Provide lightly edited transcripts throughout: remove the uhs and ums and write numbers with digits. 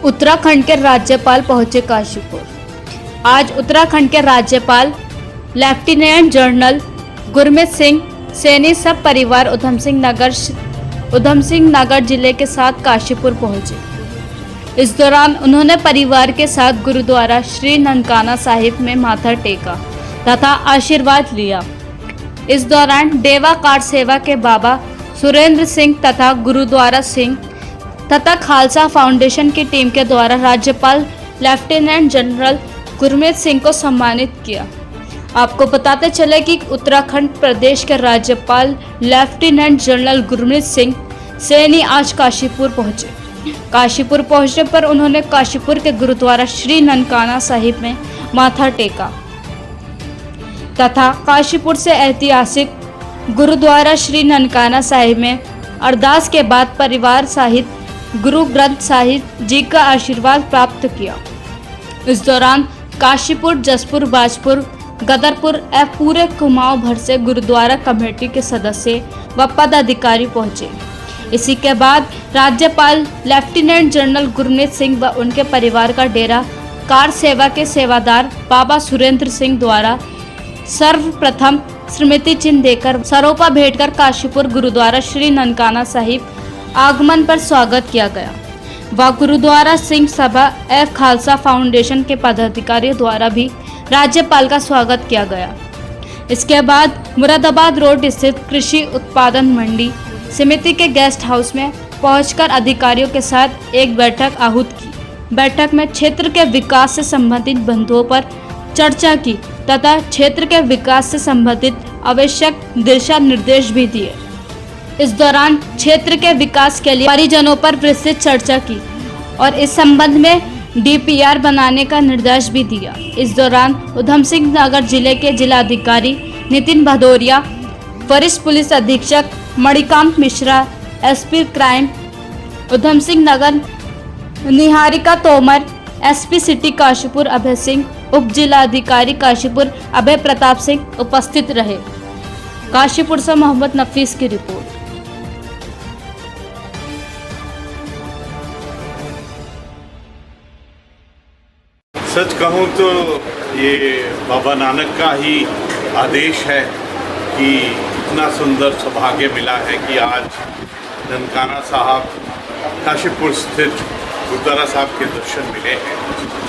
उत्तराखंड के राज्यपाल पहुंचे काशीपुर। आज उत्तराखंड के राज्यपाल लेफ्टिनेंट जनरल गुरमीत सिंह सैनी सब परिवार उधम सिंह नगर जिले के साथ काशीपुर पहुंचे। इस दौरान उन्होंने परिवार के साथ गुरुद्वारा श्री ननकाना साहिब में माथा टेका तथा आशीर्वाद लिया। इस दौरान डेवा कार सेवा के बाबा सुरेंद्र सिंह तथा गुरुद्वारा सिंह तथा खालसा फाउंडेशन की टीम के द्वारा राज्यपाल लेफ्टिनेंट जनरल गुरमीत सिंह को सम्मानित किया। आपको बताते चले कि उत्तराखंड प्रदेश के राज्यपाल लेफ्टिनेंट जनरल गुरमीत सिंह सैनी आज काशीपुर पहुंचे। काशीपुर पहुंचने पर उन्होंने काशीपुर के गुरुद्वारा श्री ननकाना साहिब में माथा टेका तथा काशीपुर से ऐतिहासिक गुरुद्वारा श्री ननकाना साहिब में अरदास के बाद परिवार सहित गुरु ग्रंथ साहिब जी का आशीर्वाद प्राप्त किया। इस दौरान काशीपुर, जसपुर, बाजपुर, गदरपुर एवं पूरे कुमाऊं भर से गुरुद्वारा कमेटी के सदस्य व पदाधिकारी पहुंचे। इसी के बाद राज्यपाल लेफ्टिनेंट जनरल गुरमीत सिंह व उनके परिवार का डेरा कार सेवा के सेवादार बाबा सुरेंद्र सिंह द्वारा सर्वप्रथम स्मृति चिन्ह देकर सरोपा भेंटकर काशीपुर गुरुद्वारा श्री ननकाना साहिब आगमन पर स्वागत किया गया व गुरुद्वारा सिंह सभा एवं खालसा फाउंडेशन के पदाधिकारियों द्वारा भी राज्यपाल का स्वागत किया गया। इसके बाद मुरादाबाद रोड स्थित कृषि उत्पादन मंडी समिति के गेस्ट हाउस में पहुंचकर अधिकारियों के साथ एक बैठक आहूत की। बैठक में क्षेत्र के विकास से संबंधित बिंदुओं पर चर्चा की तथा क्षेत्र के विकास से संबंधित आवश्यक दिशा निर्देश भी दिए। इस दौरान क्षेत्र के विकास के लिए परिजनों पर विस्तृत चर्चा की और इस संबंध में डीपीआर बनाने का निर्देश भी दिया। इस दौरान उधम सिंह नगर जिले के जिलाधिकारी नितिन भदौरिया, वरिष्ठ पुलिस अधीक्षक Manikant Mishra, SP crime Udham Singh Nagar Niharika Tomar, SP city Kashipur Abhay Singh, उप जिलाधिकारी काशीपुर अभय प्रताप सिंह उपस्थित रहे। काशीपुर से मोहम्मद नफीस की रिपोर्ट। सच कहूँ तो ये बाबा नानक का ही आदेश है कि इतना सुंदर सौभाग्य मिला है कि आज ननकाना साहब काशीपुर स्थित गुरुद्वारा साहब के दर्शन मिले हैं।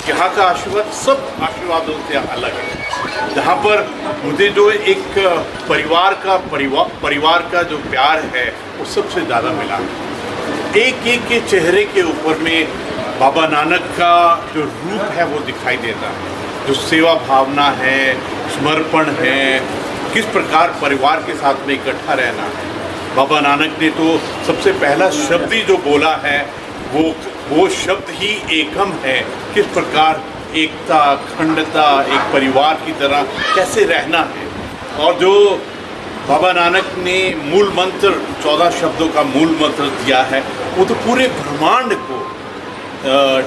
यहाँ का आशीर्वाद सब आशीर्वादों से अलग है। जहाँ पर मुझे जो एक परिवार का जो प्यार है वो सबसे ज़्यादा मिला है। एक एक के चेहरे के ऊपर में बाबा नानक का जो रूप है वो दिखाई देता है। जो सेवा भावना है, समर्पण है, किस प्रकार परिवार के साथ में इकट्ठा रहना है। बाबा नानक ने तो सबसे पहला शब्द ही जो बोला है वो शब्द ही एकम है। किस प्रकार एकता, अखंडता, एक परिवार की तरह कैसे रहना है। और जो बाबा नानक ने मूल मंत्र 14 शब्दों का मूल मंत्र दिया है वो तो पूरे ब्रह्मांड को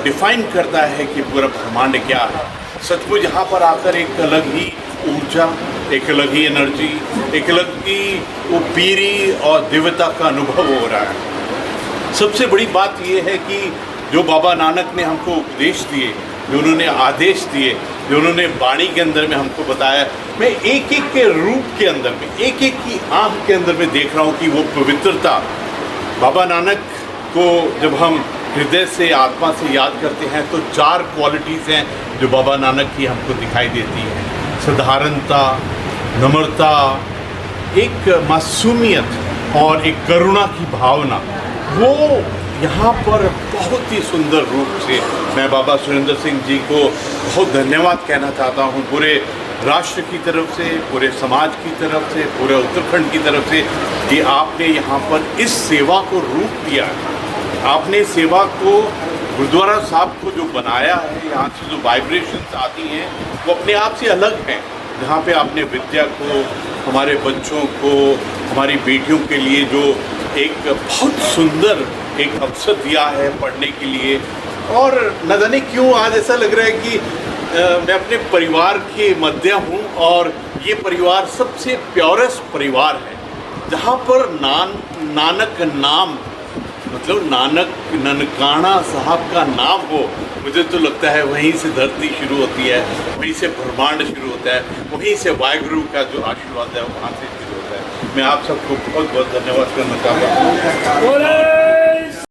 डिफाइन करता है कि पूरा ब्रह्मांड क्या है। सचमुच यहाँ पर आकर एक अलग ही ऊर्जा, एक अलग ही एनर्जी, एक अलग ही वो पीरी और दिव्यता का अनुभव हो रहा है। सबसे बड़ी बात ये है कि जो बाबा नानक ने हमको उपदेश दिए, जो उन्होंने आदेश दिए, जो उन्होंने वाणी के अंदर में हमको बताया, मैं एक एक के रूप के अंदर में, एक एक की आँख के अंदर में देख रहा हूँ कि वो पवित्रता बाबा नानक को जब हम हृदय से, आत्मा से याद करते हैं तो 4 क्वालिटीज़ हैं जो बाबा नानक की हमको दिखाई देती है। साधारणता, नम्रता, एक मासूमियत और एक करुणा की भावना। वो यहाँ पर बहुत ही सुंदर रूप से मैं बाबा सुरेंद्र सिंह जी को बहुत धन्यवाद कहना चाहता हूँ, पूरे राष्ट्र की तरफ से, पूरे समाज की तरफ से, पूरे उत्तराखंड की तरफ से, कि आपने यहाँ पर इस सेवा को रूप दिया है। आपने सेवा को, गुरुद्वारा साहब को जो बनाया है, यहाँ से जो वाइब्रेशंस आती हैं वो अपने आप से अलग हैं। जहाँ पे आपने विद्या को, हमारे बच्चों को, हमारी बेटियों के लिए जो एक बहुत सुंदर एक अवसर दिया है पढ़ने के लिए। और न जाने क्यों आज ऐसा लग रहा है कि मैं अपने परिवार के मध्य हूँ और ये परिवार सबसे प्योरेस्ट परिवार है, जहाँ पर नानक नाम मतलब नानक ननकाना साहब का नाम हो, मुझे तो लगता है वहीं से धरती शुरू होती है, वहीं से ब्रह्मांड शुरू होता है, वहीं से वाहिगुरु का जो आशीर्वाद है वहाँ से शुरू होता है। मैं आप सबको बहुत बहुत धन्यवाद करना चाहता हूँ।